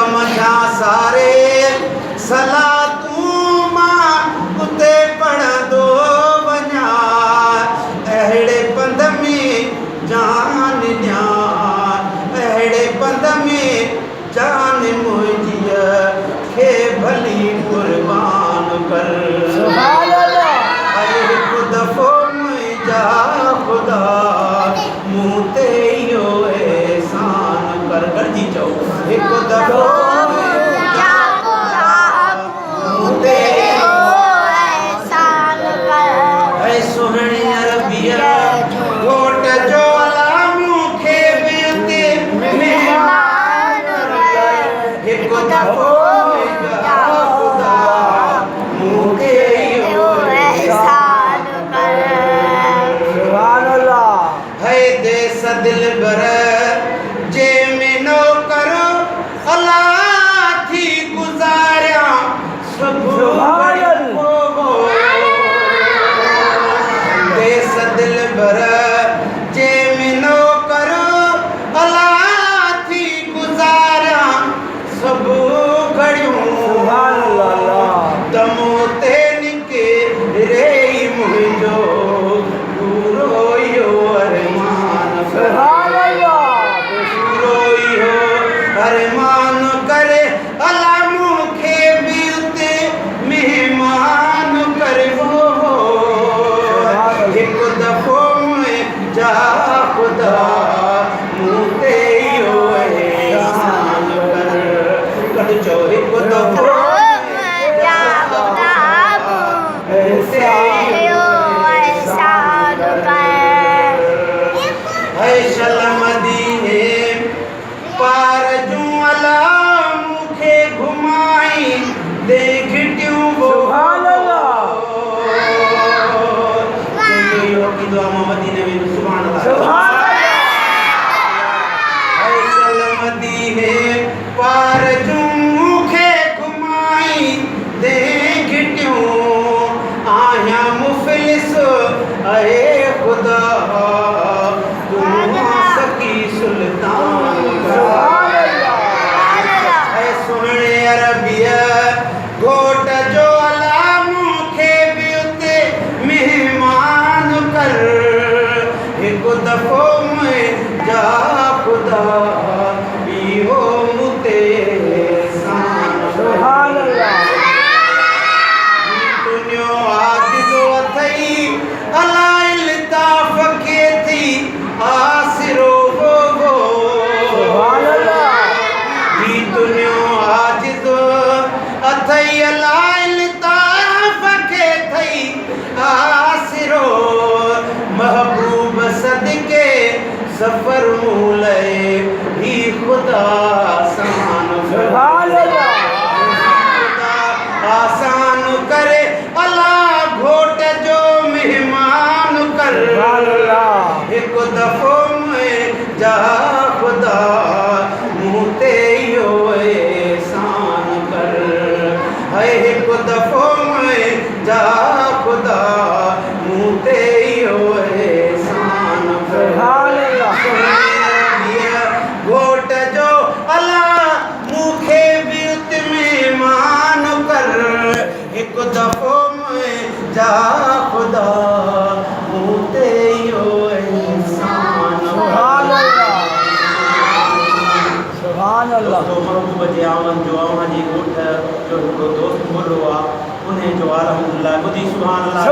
समझा सारे सला तू मां उते पढ़ दो वञा अहिड़े पंध में जान ॾियां अहिड़े पंध में जान मुंहिंजीअ खे भली कुर्बान कर अरे हिकु दफ़ो मुंहिंजा ख़ुदा मूं ते इहो एहसान कर गॾिजी चओ हिकु दफ़ो मुंहिंजा ख़ुदा मूं ते इहो एहसान कर ऐं सुहिणी अरबीअ घोट जो अला मूंखे बि उते महिमान कर हिकु दफ़ो मुंहिंजा ख़ुदा मूंखे इहो एहसान कर सुभान अल्लाह है देस दिलबर जे में नौकर अल्लाह थी गुज़ारिया सब देस दिलबर जे में नौकर अल्लाह थी गुज़ारिया सब घड़ियूं दमो ते निके रे मुंहिंजो पूरो इहो अरमान पूरो इहो अरमान करे अला मूंखे बि उते महिमान करबो हिकु दफ़ो मुंहिंजा ख़ुदा मूं ते इहो एहसान कर गॾु चओ हिकु दफ़ो मुंहिंजा ख़ुदा मूं ते इहो एहसान कर है शलम दीने पार जूं अला मूंखे घुमाई दे घिटियूं सुभान अल्लाह इहो की दुआ मोहम्मदी ने भी सुभान अल्लाह है शलम दीने पार जूं मूंखे घुमाई दे घिटियूं आहियां मुफ़लिस अहे ख़ुदा सकी सुल्तान है सुहिणे अरबीअ घोट जो अला मूंखे बि उते महिमान कर हिकु दफ़ो मुंहिंजा ख़ुदा इहो मूं ते एहसान सुभान दुनियो आजिज़ो अथई अला इल्ताफ़ खे थी आसिरो हो सुभान अल्लाह ही दुनियो आजिज़ो अथई अला इल्ताफ़ खे थई आसिरो महबूब सदके सफ़र मूले ही खुदा आसान सुभान अल्लाह आसान करे अल्लाह घोट जो मेहमान कर हिकु दफ़ो मुंहिंजा ख़ुदा मूं ते इहो एहसान कर है हिकु दफ़ो मुंहिंजा ख़ुदा मूं ते इहो एहसान कर घोट जो अल्लाह मूंखे बि उते महिमान कर हिकु दफ़ो मुंहिंजा ख़ुदा मूं ते इहो एहसान सुभान अल्लाह तो महबूब जे आमन जो अव्हांजी ॻोठ जो हिकिड़ो दोस्त मोलो आहे उन जो अल्हम्दुलिल्लाह ॿुधी सुभान अल्लाह